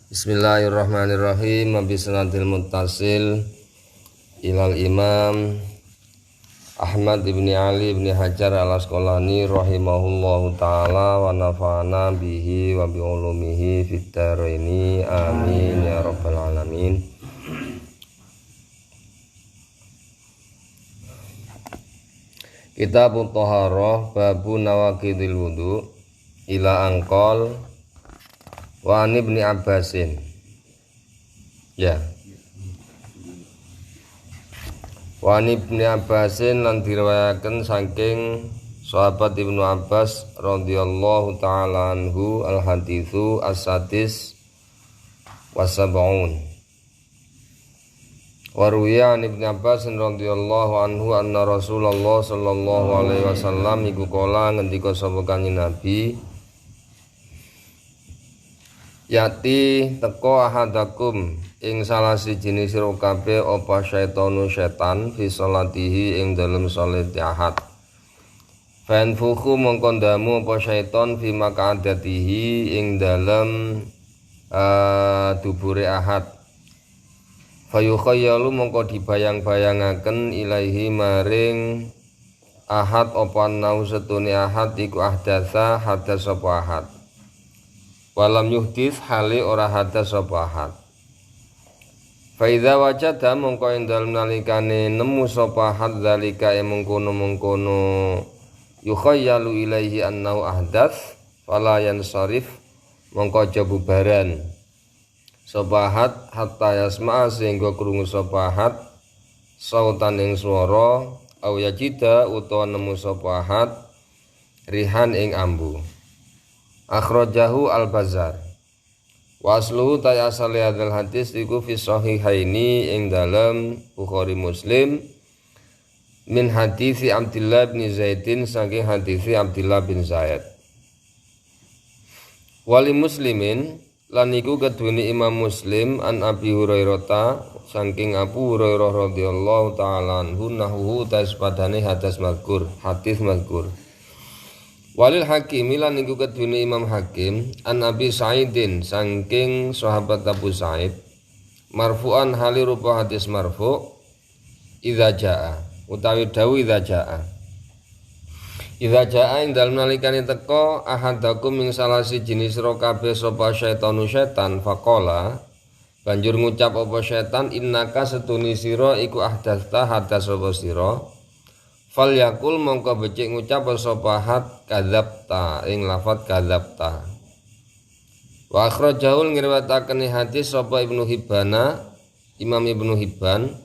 Bismillahirrahmanirrahim. Bisnatil muttasil ilal imam Ahmad ibni Ali ibni Hajar al-Asqalani rahimahullahu ta'ala wa nafa'ana bihi wa bi'ulumihi fid dharaini amin ya rabbal alamin. Kitabut Thaharah babu nawaqidil wudu ila angkol wa an ibni Abbasin. Ya. Wa an ibni Abbasin lan diriwayaken saking sahabat Ibnu Abbas radhiyallahu taala anhu al haditsu as-sadis wasab'un. Wa ruwiya an ibni Abbas radhiyallahu anhu anna Rasulullah sallallahu alaihi wasallam iku kala ngendika sapa Kanjeng Nabi, yati teko ahadakum ing salah sijine sira kabeh apa syaitanu setan fi sholatihi ing dalem salat ahad. Fan fuku mongko ndamu apa syaiton fi maq'adatihi ing dalem dubure ahad. Fayukhayyalu mongko dibayang-bayangaken ilaihi maring ahad apa nau setune ahad iku ahdatsa hadas apa ahad. Walam yuhdis hale ora hadas sapa ahad. Fa idza wajada mongko ing dalem nalikane nemu sapa ahad zalika mengkono-mengkono yukhayyalu ilaihi annahu ahdas fala yansarif mongko aja bubaran sapa ahad hatta yasma'a sehingga krungu sapa ahad sautan ing swara au yajida utawa nemu sapa ahad rihan ing ambu. Akhrajahu al-Bazzar. Wa asluhu ta asal hadzal hadis iku fi sahihaini ing dalam Bukhari Muslim min hadisi Abdullah bin Zaidin saking hadisi Abdullah bin Zaid. Wali Muslimin lan iku kedune Imam Muslim an Abi Hurairah saking Abu Hurairah radhiyallahu taala anhu nahu taspadane hadis mazkur. Walil Hakim lan niku kedune Imam Hakim an Abi Sa'idin saking sahabat Abu Sa'id marfu'an hali rupa hadis marfu' idza jaa utawi dawu idza jaa ing dalem nalikane teka ahadakum ing salah siji sira kabeh sapa syaitanu setan faqala banjur ngucap apa setan innaka setuni sira iku ahdatsa hadas sapa sira. Fal yakul mongko becik ngucap sapa ahad kadzabta ing lafaz kadzabta. Wa akhrajahul ngriwayataken hadis sapa Ibnu Hibbana Imam Ibnu Hibban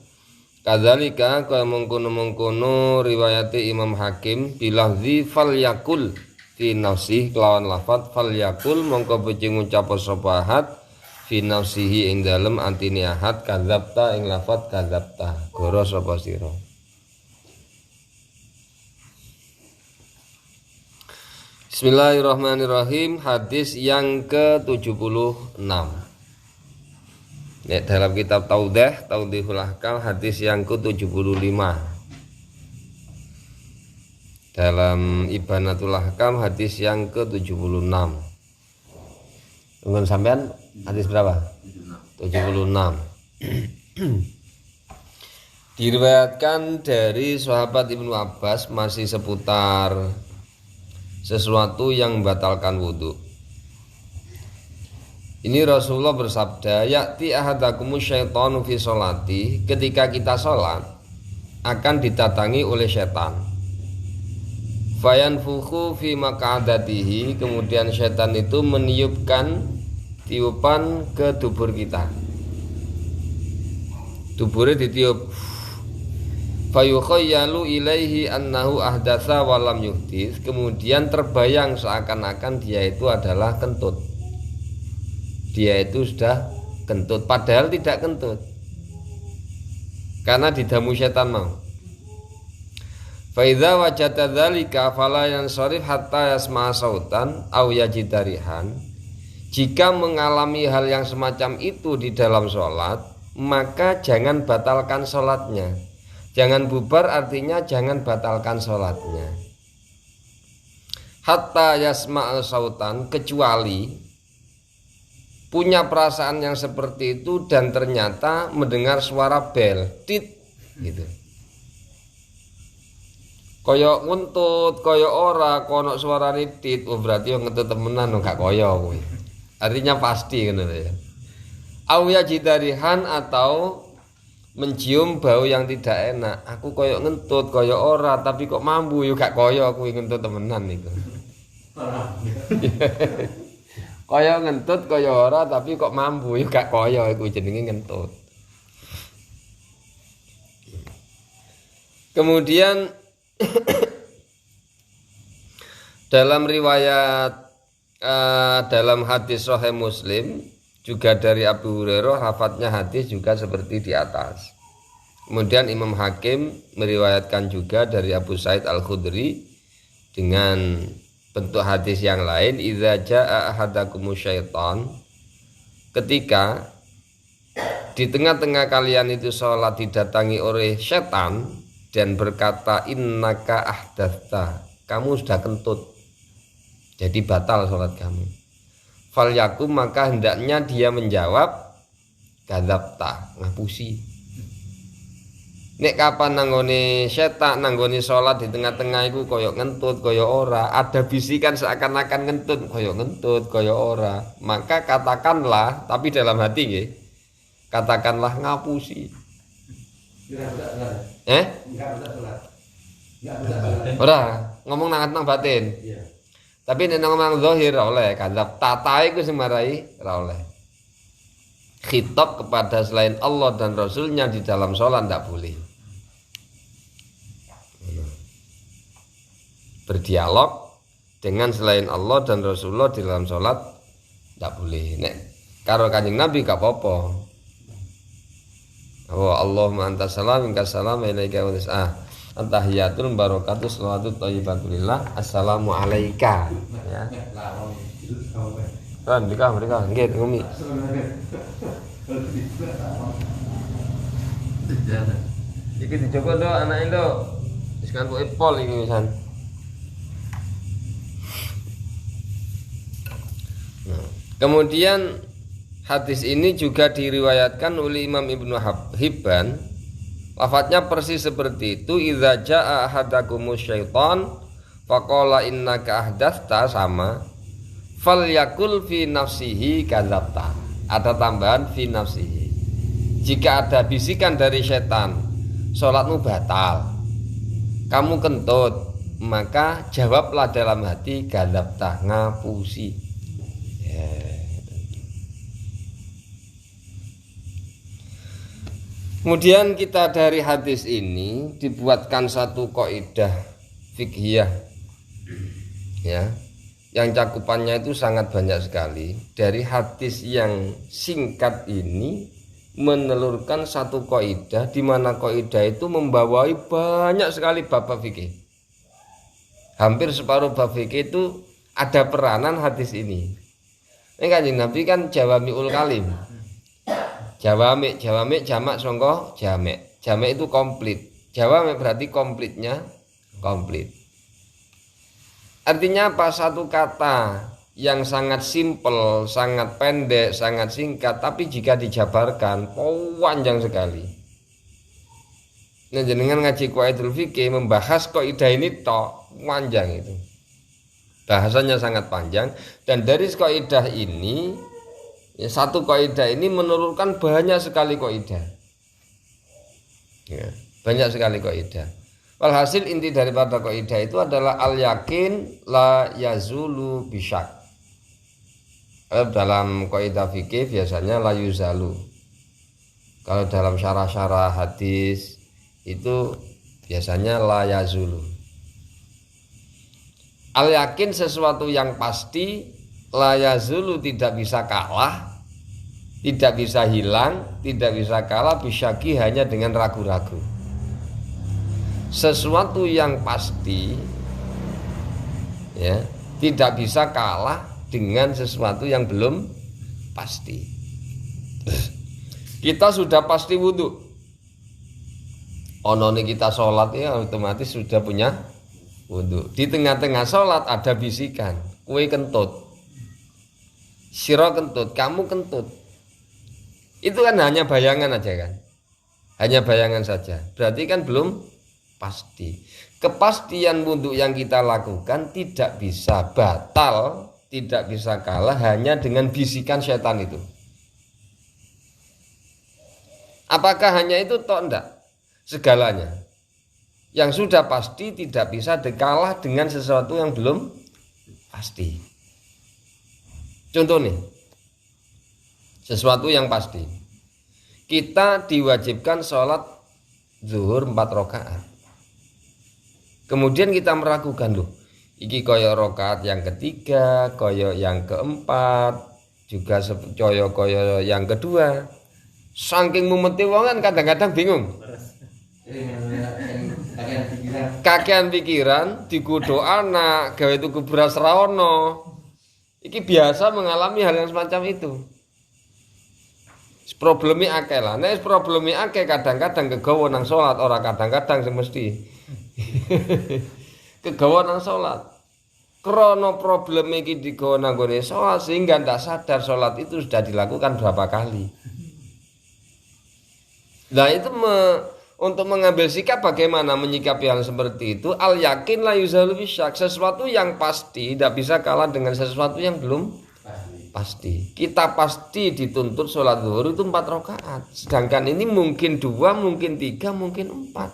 kadzalika kaya mengkono-mengkono riwayate Imam Hakim bilahzi fal yakul fi nafsihi kelawan lafaz fal yakul mongko becik ngucap sapa ahad fi nafsihi ing dalem antine ahad kadzabta ing lafaz kadzabta goro sapa sira. Bismillahirrahmanirrahim. Hadis yang ke-76. Dalam kitab Taudihul Ahkam hadis yang ke-75. Dalam Ibanatul Ahkam hadis yang ke-76. Tunggu sampean hadis berapa? 76. Diriwayatkan dari sahabat Ibnu Abbas masih seputar sesuatu yang membatalkan wudhu. Ini Rasulullah bersabda, ya'ti ahadakumus syaitanu fi sholati, ketika kita sholat akan didatangi oleh setan. Fayanfukhu fi maq'adatihi, kemudian setan itu meniupkan tiupan ke dubur kita. Duburnya ditiup. Fayukhayyalu ilaihi annahu ahdatsa wa lam yuhdits, kemudian terbayang seakan-akan dia itu adalah kentut. Dia itu sudah kentut padahal tidak kentut. Karena didamu setan mau. Fa idza wajada dzalika fala yansarif hatta yasma'a sautan aw yajidarihan. Jika mengalami hal yang semacam itu di dalam sholat, maka jangan batalkan sholatnya. Jangan bubar artinya jangan batalkan sholatnya. Hatta yasma'a sautan, kecuali punya perasaan yang seperti itu dan ternyata mendengar suara bel, tit gitu. Koyok nguntut, koyok ora, kono suara tit, oh berarti yang ngentut temenan, gak koyok kuwi. Artinya pasti kan ya. Auya jidarihan atau mencium bau yang tidak enak. Aku koyok ngentut, koyok ora, tapi kok mambu yuk gak koyok kuwi ngentut temenan niku. Koyok ngentut, koyok ora, tapi kok mambu yuk gak koyok iku jenenge ngentut. Kemudian dalam riwayat dalam hadis Sahih Muslim juga dari Abu Hurairah, lafadznya hadis juga seperti di atas. Kemudian Imam Hakim meriwayatkan juga dari Abu Sa'id Al-Khudri dengan bentuk hadis yang lain, idza jaa ahadakumus syaitan, ketika di tengah-tengah kalian itu sholat didatangi oleh setan dan berkata innaka ahdatsa, kamu sudah kentut, jadi batal sholat kamu. Fal yakum, maka hendaknya dia menjawab kadzabta, ngapusi. Nek kapan nanggone setan nanggone sholat di tengah-tengah iku koyok ngentut koyok ora, ada bisikan seakan-akan ngentut koyok ngentut koyok ora, maka katakanlah, tapi dalam hati nggih, katakanlah ngapusi. Ora ngomong nang batin. Iya. Tapi nek ngomong zahir ora oleh, kadzab tata iku sing marai ora oleh. Khitab kepada selain Allah dan Rasulnya di dalam sholat tidak boleh. Berdialog dengan selain Allah dan Rasulullah di dalam sholat tidak boleh. Nek karo Kanjeng Nabi gak apa-apa. Allahumma antas salam minkas salam ilaika wa tahiyatul barakatuh sholawatut thayyibatulillah assalamu alaika ya. Kan mereka nggih ngumi. Iki dicoba do anake do. Wis kantuk epol iki wisan. Kemudian hadis ini juga diriwayatkan oleh Imam Ibnu Hibban. Lafadznya persis seperti itu, idza jaa ahadakumus syaitan faqala innaka ahdatsta, sama. Falyakul fi nafsihi kadzabta. Ada tambahan fi nafsihi. Jika ada bisikan dari setan, sholatmu batal, kamu kentut, maka jawablah dalam hati kadzabta, ngapusi. Kemudian kita dari hadis ini dibuatkan satu kaidah fikhiyah ya, yang cakupannya itu sangat banyak sekali. Dari hadis yang singkat ini menelurkan satu kaidah, di mana kaidah itu membawai banyak sekali bab fikih. Hampir separuh bab fikih itu ada peranan hadis ini. Ini Kanjeng Nabi kan jawami'ul kalim. Jawami jamak sangka jamek. Jamek itu komplit. Jawami berarti komplitnya komplit. Artinya apa? Satu kata yang sangat simpel, sangat pendek, sangat singkat, tapi jika dijabarkan panjang sekali. Nah, jenengan ngaji qaidul fikih membahas kaidah ini tok panjang itu. Bahasanya sangat panjang, dan dari kaidah ini ya, satu kaidah ini menurunkan banyak sekali kaidah. Ya, banyak sekali kaidah. Walhasil inti daripada kaidah itu adalah al yakin la yazulu bisyak. Dalam kaidah fikih biasanya la yuzalu. Kalau dalam syarah-syarah hadis itu biasanya la yazulu. Al yakin sesuatu yang pasti, la yazulu tidak bisa kalah, tidak bisa hilang, tidak bisa kalah bisyaki hanya dengan ragu-ragu. sesuatu yang pasti ya tidak bisa kalah dengan sesuatu yang belum pasti. Kita sudah pasti wudu, onone kita sholat ya otomatis sudah punya wudu. Di tengah-tengah sholat ada bisikan, kue kentut, siro kentut, kamu kentut. Itu kan hanya bayangan aja kan, hanya bayangan saja. Berarti kan belum pasti. Kepastian wudu yang kita lakukan tidak bisa batal, tidak bisa kalah hanya dengan bisikan setan itu. Apakah hanya itu toh? Enggak, segalanya yang sudah pasti tidak bisa kalah dengan sesuatu yang belum pasti. Contoh nih, sesuatu yang pasti, kita diwajibkan sholat zuhur 4 rakaat. Kemudian kita meragukan, loh iki koyo rakaat yang ketiga, koyo yang keempat, juga koyo yang kedua. Saking mumeti wong kan kadang-kadang bingung. Kakean pikiran, dikudo anak, gawe tuku beras ra ono. Iki biasa mengalami hal yang semacam itu. Problemi akeh lah. Nek problemi akeh kadang-kadang kegawa nang salat, ora kadang-kadang semesti. Kegawa nang salat. Krono problem iki digawa nang gone salat sehingga ndak sadar salat itu sudah dilakukan berapa kali. Nah itu untuk mengambil sikap bagaimana menyikapi hal seperti itu, al yakin la yuzalu bisyak, sesuatu yang pasti tidak bisa kalah dengan sesuatu yang belum pasti. Kita pasti dituntut sholat zuhur itu 4 rakaat, sedangkan ini mungkin 2, mungkin 3, mungkin 4.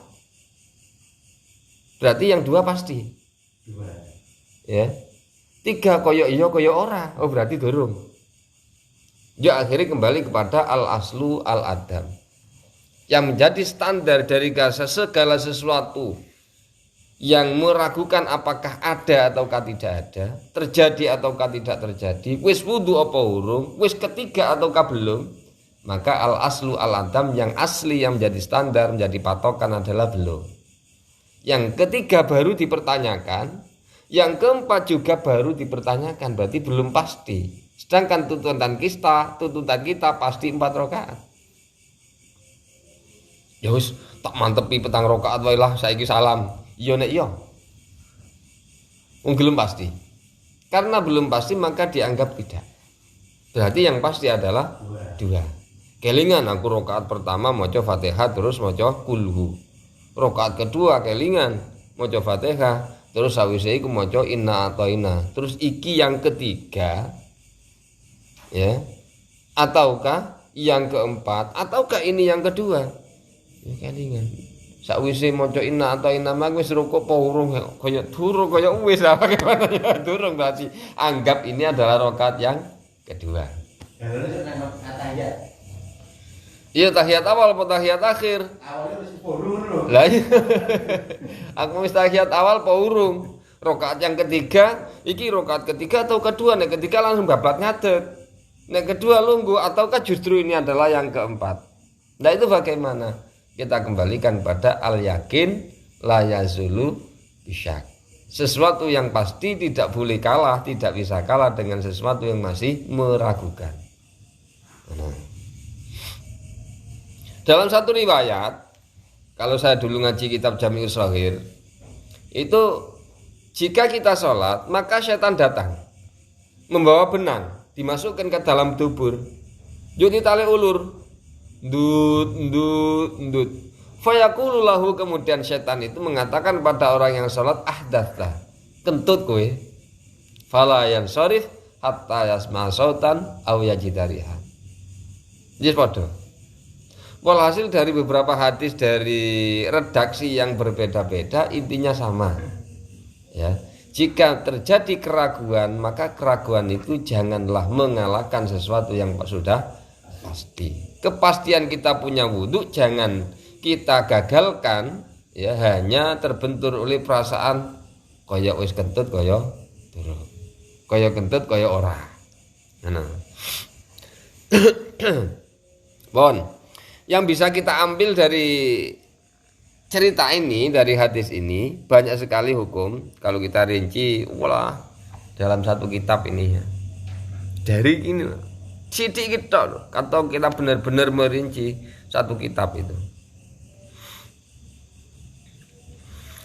Berarti yang 2 pasti. 2. Ya. 3 koyo iya koyo ora. Oh berarti durung. Ya akhirnya kembali kepada al aslu al adam, yang menjadi standar dari segala sesuatu yang meragukan apakah ada ataukah tidak ada, terjadi ataukah tidak terjadi, wis wudu apa urung, wis ketiga ataukah belum, maka al aslu al adam yang asli yang menjadi standar, menjadi patokan adalah belum. Yang ketiga baru dipertanyakan, yang keempat juga baru dipertanyakan, berarti belum pasti. Sedangkan tuntutan kita pasti 4 rakaat. Ya wis tak mantepi 4 rakaat wae lah saiki salam. Iya nek iya. Belum pasti. Karena belum pasti maka dianggap tidak. Berarti yang pasti adalah 2. Kelingan aku rakaat pertama maca Fatihah terus maca kulhu. Rakaat kedua kelingan maca Fatihah terus sawise iku maca inna ataina. Terus iki yang ketiga ya. Ataukah yang keempat ataukah ini yang kedua? Ya kelingan. Sakwise maca inna atau inna mak wis rukuk apa urung kaya durung kaya wis apa gimana ya durung berarti anggap ini adalah rakaat yang kedua. Iya tahiyat awal apa tahiyat akhir? Awalnya wis urung lho. Lah iya. Aku wis tahiyat awal apa urung? Rakaat yang ketiga, iki rakaat ketiga atau kedua? Nek ketiga langsung bablat ngadeg. Nek kedua lungguh ataukah justru ini adalah yang keempat? Nah itu bagaimana? Kita kembalikan pada al yakin la yazulu bisyak. Sesuatu yang pasti tidak boleh kalah, tidak bisa kalah dengan sesuatu yang masih meragukan. Dalam satu riwayat, kalau saya dulu ngaji kitab Jami'us Shaghir, itu jika kita sholat maka setan datang membawa benang dimasukkan ke dalam dubur, yuk ditali ulur, ndut. Fayaqulu lahu, kemudian setan itu mengatakan pada orang yang sholat, ahdatha, kentut kowe. Fala yansharif hatta yasma sautan aw yajidariha. Yes padha. Walhasil dari beberapa hadis dari redaksi yang berbeda-beda intinya sama. Ya, jika terjadi keraguan maka keraguan itu janganlah mengalahkan sesuatu yang sudah pasti. Kepastian kita punya wudhu jangan kita gagalkan ya hanya terbentur oleh perasaan kaya wis kentut kaya durung, kaya kentut kaya ora. Nah. Bon, yang bisa kita ambil dari cerita ini dari hadis ini banyak sekali hukum. Kalau kita rinci, wala dalam satu kitab ini ya. Dari ini sidik kita, atau kita benar-benar merinci satu kitab itu.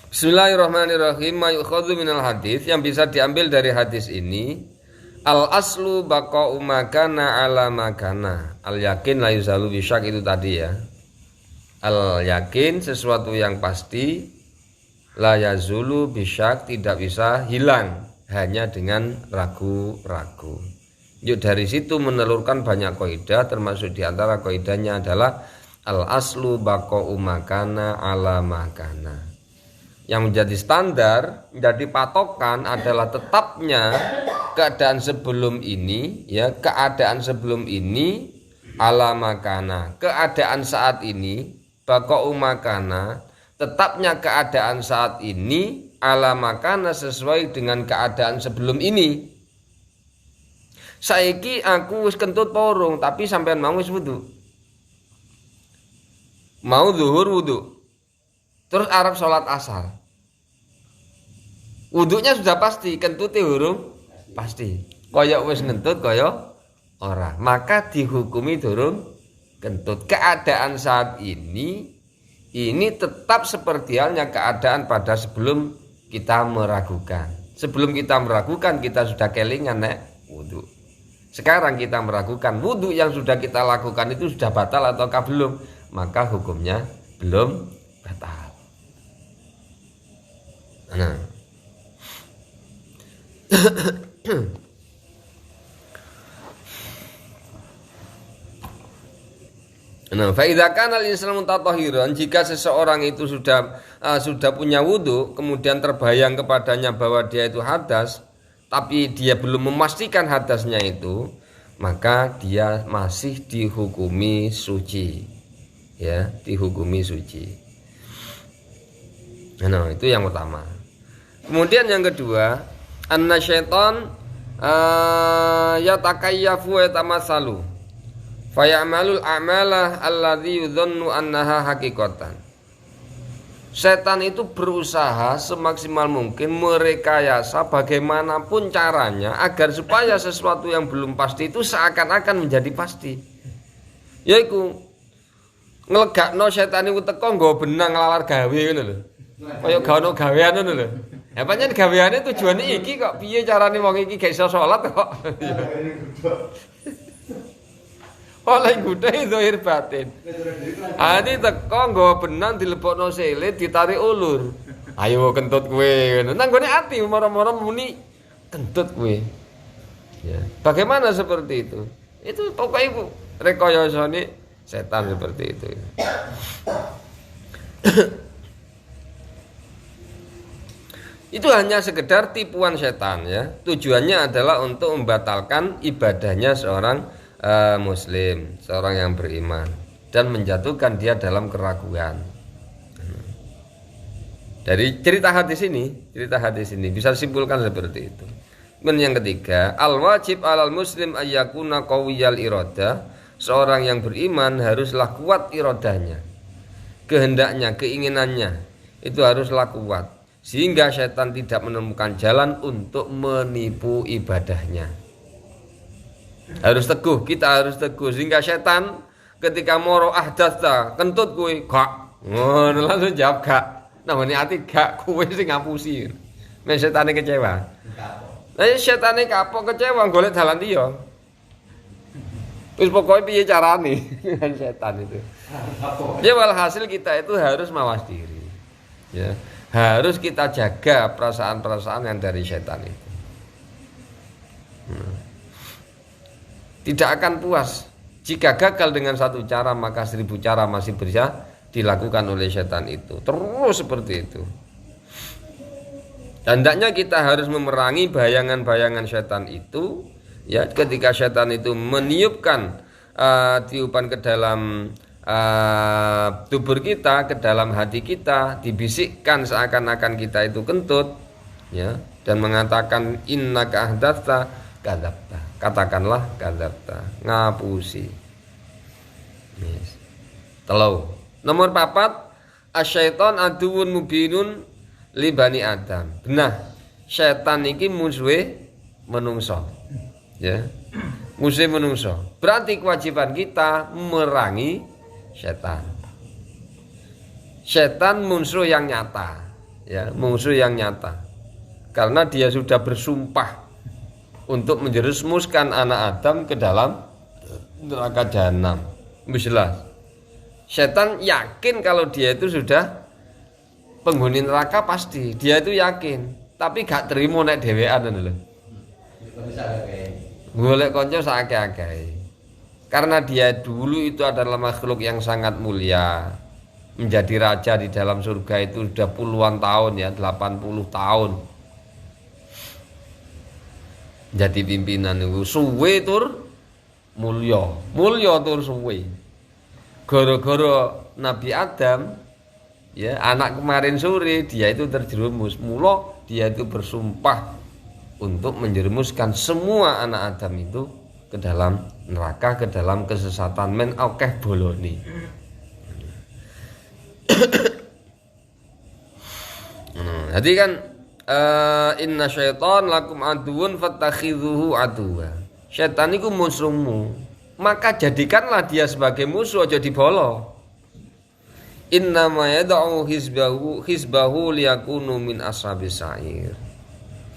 Bismillahirrahmanirrahim. Ma yukhadhu minal hadis, yang bisa diambil dari hadis ini, al aslu baqa'u makana ala makana. Al yakin la yuzalu bisyak, itu tadi ya. Al yakin sesuatu yang pasti, la yazulu bisyak tidak bisa hilang hanya dengan ragu-ragu. Yuk dari situ menelurkan banyak kaidah, termasuk diantara kaidahnya adalah al aslu baqa'u makana ala makana. Yang menjadi standar, menjadi patokan adalah tetapnya keadaan sebelum ini, ya, keadaan sebelum ini ala makana, keadaan saat ini baqa'u makana, tetapnya keadaan saat ini ala makana sesuai dengan keadaan sebelum ini. Saiki aku wis kentut porong, tapi sampean mau wis wudu. Mau zuhur wudu. Terus arep sholat asar. Wudunya sudah pasti, kentute hurung pasti. Kaya wis ngentut kaya ora. Maka dihukumi durung kentut. Keadaan saat ini tetap seperti halnya keadaan pada sebelum kita meragukan. Sebelum kita meragukan, kita sudah kelingan nek wudu. Sekarang kita meragukan, wudu yang sudah kita lakukan itu sudah batal ataukah belum, maka hukumnya belum batal. Nah, fa idza kana al-insanu mutatahhiran, jika seseorang itu sudah punya wudu, kemudian terbayang kepadanya bahwa dia itu hadas, tapi dia belum memastikan hadasnya itu, maka dia masih dihukumi suci, ya, dihukumi suci. Nah, itu yang pertama. Kemudian yang kedua, anna syaitan yatakayyafu wa yatamassalu fayamalul a'malah alladhi yudhannu annaha haqiqatan. Setan itu berusaha semaksimal mungkin merekayasa bagaimanapun caranya agar supaya sesuatu yang belum pasti itu seakan-akan menjadi pasti. Yaiku ngelegakno setan iku teko nggo benang lalar gawe ngono lho. Kaya gak ono gawean ngono lho. Ya pancen gaweane tujuane iki kok piye carane wong iki gak iso salat kok. Oleh gudai zahir batin. Ani teko nggawa benang dilebokno selit ditarik ulur. Ayo kentut kowe ngono. Nang gone ati moro-moro muni kentut kowe. Ya. Bagaimana seperti itu? Itu pokoknya iku rekayasane setan seperti itu. Itu hanya sekedar tipuan setan ya. Tujuannya adalah untuk membatalkan ibadahnya seorang muslim, seorang yang beriman, dan menjatuhkan dia dalam keraguan. Dari cerita hadis ini bisa disimpulkan seperti itu. Kemudian yang ketiga, al wajib alal muslim ayyakuna qawiyal iradah. Seorang yang beriman haruslah kuat iradahnya, kehendaknya, keinginannya itu haruslah kuat, sehingga setan tidak menemukan jalan untuk menipu ibadahnya. Harus teguh, kita harus teguh, sehingga setan ketika moro ahdatsa kentut kuwi gak ngono langsung jawab gak. Namane ati gak kuwi sing ngapusi. Men setane kecewa. Lah setane kapok kecewa golek dalan liya. Wis pokoke piye carane dengan setan itu. Ya walhasil kita itu harus mawas diri. Ya, harus kita jaga perasaan-perasaan yang dari setan itu. Tidak akan puas. Jika gagal dengan satu cara, maka 1000 cara masih bisa dilakukan oleh setan itu. Terus seperti itu. Hendaknya kita harus memerangi bayangan-bayangan setan itu. Ya, ketika setan itu meniupkan tiupan ke dalam tubuh kita, ke dalam hati kita, dibisikkan seakan-akan kita itu kentut, ya, dan mengatakan innaka ahdatsa kadzabta. Katakanlah kadzabta, ngapusi. Yes. Telu. Nomor 4, asyaiton aduwwun mubinun li bani Adam. Nah, setan iki musuhe menungso. Ya. Musuhe menungso. Berarti kewajiban kita merangi setan. Setan musuh yang nyata. Ya, musuh yang nyata. Karena dia sudah bersumpah untuk menjerumuskan anak Adam ke dalam neraka jahanam. Jelas. Setan yakin kalau dia itu sudah penghuni neraka pasti. Dia itu yakin, tapi gak terima nek dhewean lho. Golek kanca sakake-akeh. Karena dia dulu itu adalah makhluk yang sangat mulia. Menjadi raja di dalam surga itu sudah puluhan tahun ya, 80 tahun. Jadi pimpinan itu suwe tur mulya tur suwe. Gara-gara Nabi Adam ya, anak kemarin sore dia itu terjerumus. Mula dia itu bersumpah untuk menjerumuskan semua anak Adam itu ke dalam neraka, ke dalam kesesatan men akeh boloni. Jadi kan inna syaitan lakum aduun fattakhidhuhu aduwa. Syaitan itu musuhmu, maka jadikanlah dia sebagai musuh, aja dibolo. Inna ma yad'u hizbahu liyakunu min ashabis sa'ir.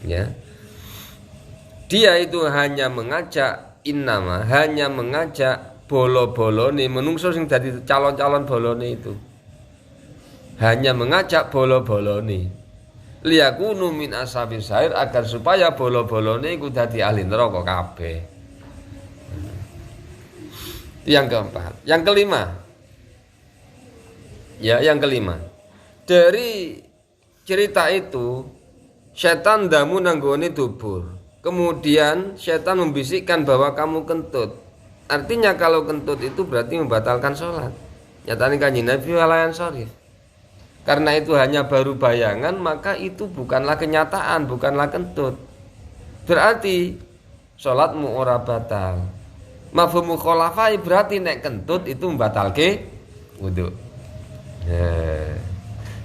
Ya. Dia itu hanya mengajak hanya mengajak bolo-bolone menungso sing dadi calon-calon bolone itu. Hanya mengajak bolo-bolone liyakunu min ashabis sa'ir, agar supaya bolo-bolone iku dadi ahli neraka kabeh. Yang keempat, yang kelima. Ya, yang kelima. Dari cerita itu, setan ndamu nanggone dubur. Kemudian setan membisikkan bahwa kamu kentut. Artinya kalau kentut itu berarti membatalkan sholat. Nyatanya Kanjeng Nabi walayan sharif. Karena itu hanya baru bayangan, maka itu bukanlah kenyataan, bukanlah kentut. Berarti sholatmu ora batal. Mafhum mukhalafah berarti nek kentut itu membatalke wudu.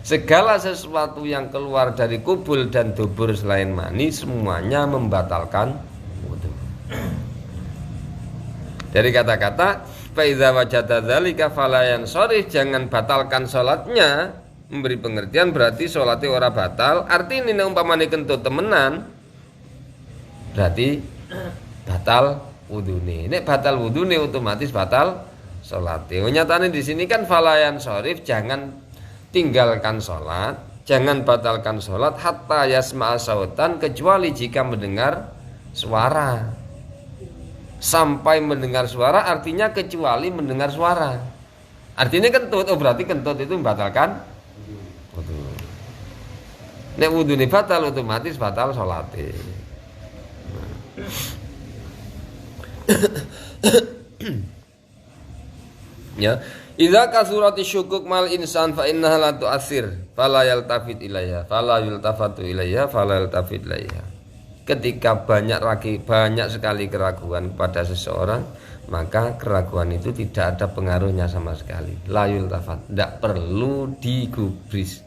Segala sesuatu yang keluar dari kubul dan dubur selain mani semuanya membatalkan wudu. Dari kata-kata fa iza wajada dzalika fala yansharif, jangan batalkan salatnya, memberi pengertian berarti salatnya ora batal. Artinya nek umpamane kentut temenan berarti batal wudune. Nek batal wudune otomatis batal salate. Nyatane di sini kan fala yansharif, jangan tinggalkan sholat, jangan batalkan sholat hatta yasma'a sautan, kecuali jika mendengar suara. Sampai mendengar suara artinya kecuali mendengar suara. Artinya kentut, berarti kentut itu membatalkan wudu. Nek wudu ini batal, otomatis batal sholatnya. Ya. Idza kasurati syukuk mal insan fa innaha la tu'athir fala yaltafit ilaiha fala yultafatu ilaiha fala yaltafit ilaiha. Ketika banyak sekali keraguan pada seseorang, maka keraguan itu tidak ada pengaruhnya sama sekali. La yultafat, tidak perlu digubris.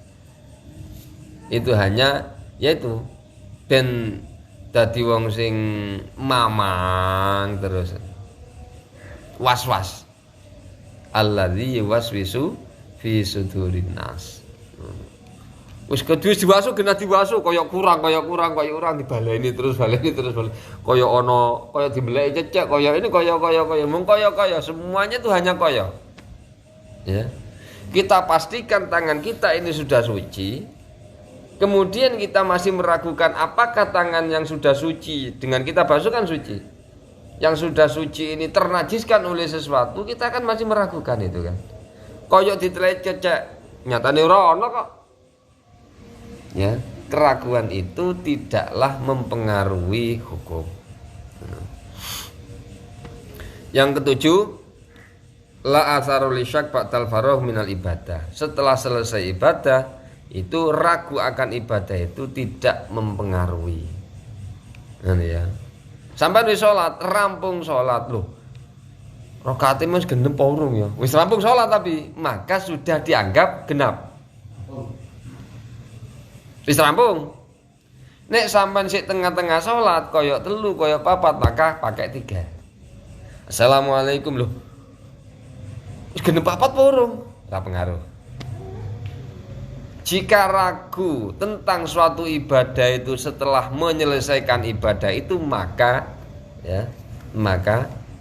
Itu hanya yaitu ben dadi wong sing mamang terus was-was. Alladzi yuwaswisu fi sudurin nas. Wis kedue diwasu kena diwasu kaya kurang dibaleni terus baleni. Kaya ana kaya dibeleki cecek kaya ini kaya mung kaya semuanya itu hanya kaya. Ya. Kita pastikan tangan kita ini sudah suci. Kemudian kita masih meragukan apakah tangan yang sudah suci dengan kita basuh kan suci. Yang sudah suci ini ternajiskan oleh sesuatu, kita kan masih meragukan itu kan. Koyok ditelek cecek, nyatane ora ono kok. Ya, keraguan itu tidaklah mempengaruhi hukum. Yang ketujuh, la asarul syak ba'dal faragh minal ibadah. Setelah selesai ibadah, itu ragu akan ibadah itu tidak mempengaruhi. Nah, ya. Sampai wis salat, rampung salat lho. Rakaate wis genep apa urung ya? Wis rampung salat tapi maka sudah dianggap genap. Wis rampung. Nek sampean sik tengah-tengah salat kaya 3 kaya 4 maka pakai 3. Assalamualaikum loh. Wis genep 4 apa urung? Ora pengaruh. Jika ragu tentang suatu ibadah itu setelah menyelesaikan ibadah itu maka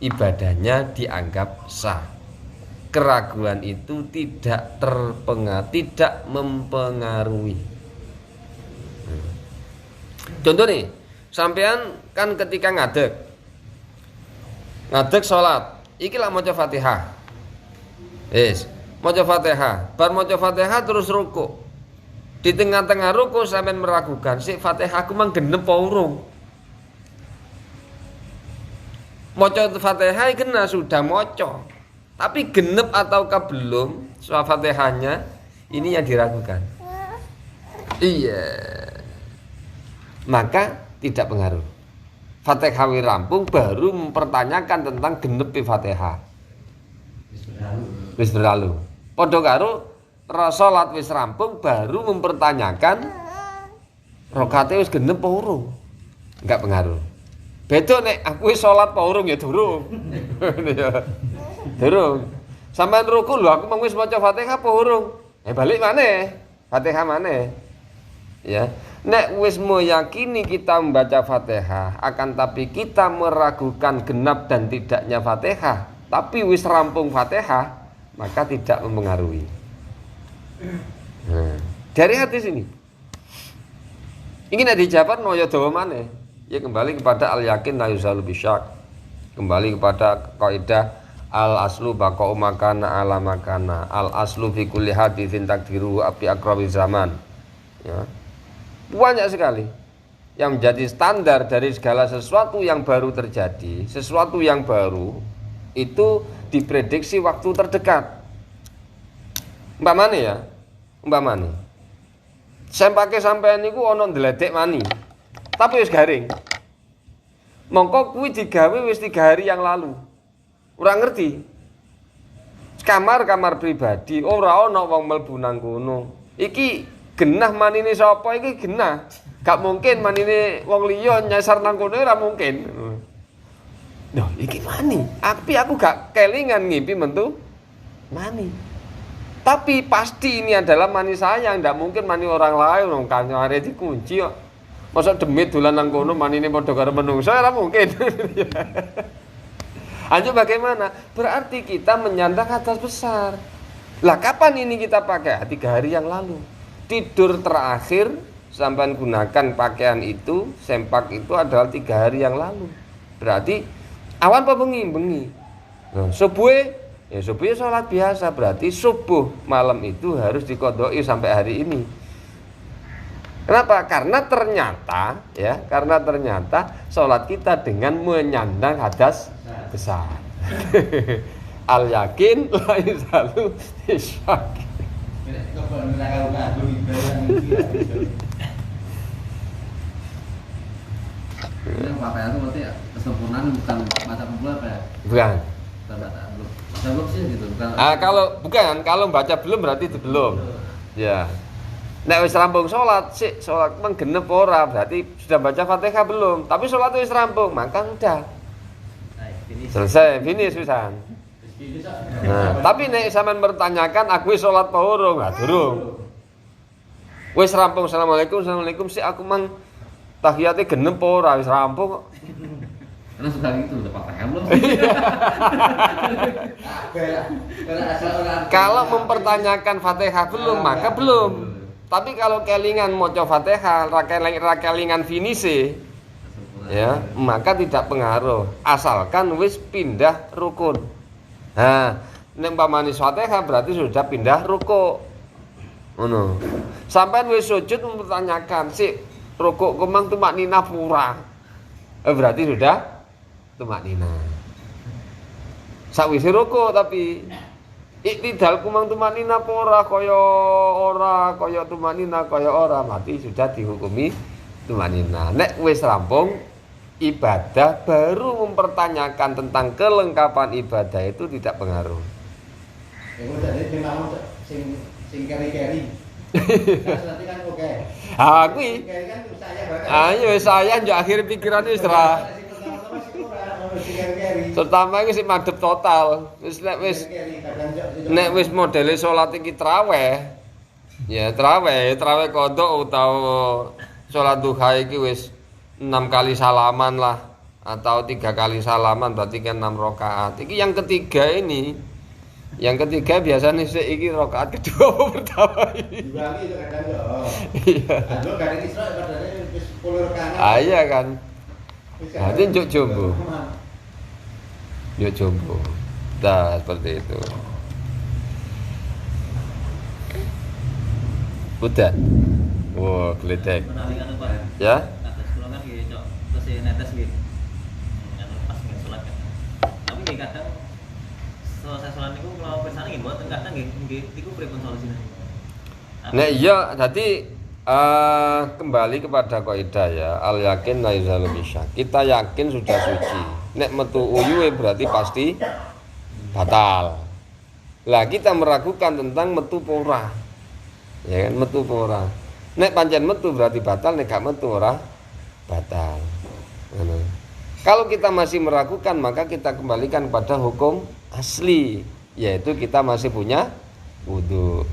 ibadahnya dianggap sah. Keraguan itu tidak mempengaruhi. Contoh nih, sampean kan ketika ngadeg sholat, iki lah maca Fatihah. Maca Fatihah, bar maca Fatihah terus ruku. Di tengah-tengah ruku sampean meragukan, sik Fatihahku mang genep apa urung? Maca Fatihah kena sudah maca. Tapi genep ataukah belum surah Fatihahnya ini yang diragukan. Iya. Maka tidak pengaruh. Fatihah rampung baru mempertanyakan tentang genep Fatihah. Wis berlalu. Padha karo salat wis rampung baru mempertanyakan rakaate wis genep apa urung. Enggak pengaruh. Beda nek aku wis salat apa urung ya durung. Durung. Sampeyan ruku lho aku mung wis maca Fatihah apa urung? Balik maneh. Fatihah maneh. Ya. Nek wis meyakini kita membaca Fatihah, akan tapi kita meragukan genap dan tidaknya Fatihah, tapi wis rampung Fatihah, maka tidak mempengaruhi. Nah, dari hadis ini ingin dijawab no ya dawa maneh. Ya kembali kepada al yakin la yuzalu bisyak. Kembali kepada kaidah al aslu baqa'u makana ala makana. Al aslu fi kulli haditsin takdiru api akrabi zaman. Ya. Banyak sekali yang menjadi standar dari segala sesuatu yang baru terjadi. Sesuatu yang baru itu diprediksi waktu terdekat. Umpamane sempake sampean niku ana ndledek mani tapi wis garing, mongko kuwi digawe wis 3 hari yang lalu, ora ngerti kamar pribadi ora ana wong mlebu nang kono, iki genah manine sapa, iki genah gak mungkin manine wong liya nyasar nang kono, ora mungkin. Loh iki mani aku gak kelingan ngimpi mentu mani. Tapi pasti ini adalah mani saya, ndak mungkin mani orang lain, wong kamare dikunci kok. Masa demit dolan nang kono manine padha karo menungso, ora mungkin. Anjo bagaimana? Berarti kita menyandang hadas besar. Lah kapan ini kita pakai? 3 hari yang lalu. Tidur terakhir sampean gunakan pakaian itu, sempak itu adalah 3 hari yang lalu. Berarti awan apa bengi? Nah, subuh sholat biasa, berarti subuh malam itu harus diqodoi sampai hari ini. Kenapa? Karena ternyata sholat kita dengan menyandang hadas besar. Al yakin la yuzalu bisyak. Ini pakaian itu berarti kesempurnaan bukan baca pula apa ya? Bukan. Belum sih gitu. Kalau baca belum berarti itu belum. Ya. Nek wis rampung salat meng genep ora, berarti sudah baca Fatihah belum? Tapi salat wis rampung, maka udah. Selesai, finish wisan. Nah, tapi nek sampean bertanyakan aku wis salat apa urung? Lah durung. Wis rampung, assalamualaikum sik aku mang tahiyate genep ora, wis rampung kok. Karena sudah gitu udah pakaian belum? Kalau mempertanyakan Fatihah belum, maka belum. Tapi kalau kelingan maca Fatihah, kelingan finise, ya, maka tidak pengaruh. Asalkan wis pindah rukun. Nah, nek umpamane Fatihah berarti sudah pindah ruku. Ngono. Sampeyan wis sujud mempertanyakan, "Sik, rukuk kemang tumak nina pura." Berarti sudah tumaknina. Sakwise ruku tapi iktidal kumang tumaknina apa ora kaya tumaknina kaya ora, mati sudah dihukumi tumaknina. Nek wis rampung ibadah baru mempertanyakan tentang kelengkapan ibadah itu tidak pengaruh. Ya udah jadi memang sing keri-keri. Nanti kan oke. Ah kuwi. Oke kan saya bakal. Ayo saya njuk akhir pikiran wis ra. Terutama iki sing madhep total. Wis nek wis modele salat iki traweh. Ya traweh qodho utawa salat duha iki wis 6 kali salaman lah atau 3 kali salaman berarti kan 6 rakaat. Iki yang ketiga ini. Yang ketiga biasanya sih iki rakaat kedua apa pertama ini. Dua itu kadang yo. Iya. Aduh kadang Isra padahal wis 10 rakaat. Ah iya kan. Berarti njuk jumbo. Njuk jumbo. Nah, seperti itu. Udah. Wah, gledek. Menawi kan Pak. Ya? Atas kula kan nggih cok terus netes nggih. Anu pas nggih salat kan. Tapi nggih kadang selesai salat niku kula pirsani nggih mboten kadang nggih niku pripun solusine. Nek iya dadi kembali kepada kaidah ya, al yakin la yuzalu bisyak. Kita yakin sudah suci. Nek metu uyuhe berarti pasti batal. Lah kita meragukan tentang metu pora. Ya kan metu pora. Nek pancen metu berarti batal, nek gak metu ora batal. Ngono. Kalau kita masih meragukan maka kita kembalikan pada hukum asli, yaitu kita masih punya wudu.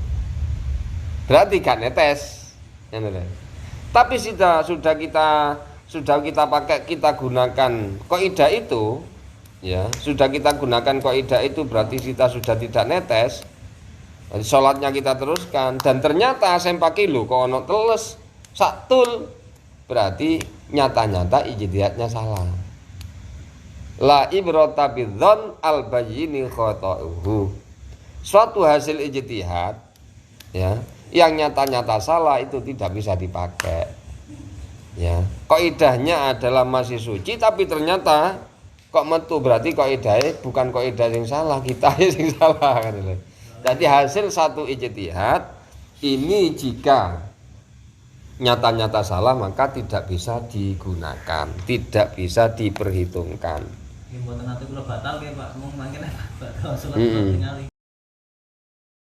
Berarti gak netes. Tapi sudah kita pakai, kita gunakan kaidah itu, ya sudah kita gunakan kaidah itu berarti kita sudah tidak netes. Sholatnya kita teruskan dan ternyata sempaki lho kok ono teles saktul, berarti nyata-nyata ijtihadnya salah. La ibrata bidzon al bayyini khata'uhu. Suatu hasil ijtihad ya yang nyata-nyata salah itu tidak bisa dipakai. Ya, kaidahnya adalah masih suci tapi ternyata kok metu, berarti kaidahnya bukan kaidah yang salah, kita yang salah kan. Jadi hasil satu ijtihad ini jika nyata-nyata salah maka tidak bisa digunakan, tidak bisa diperhitungkan. Nggih mboten nate kula batal nggih Pak, mung mangkene batal salat ningali.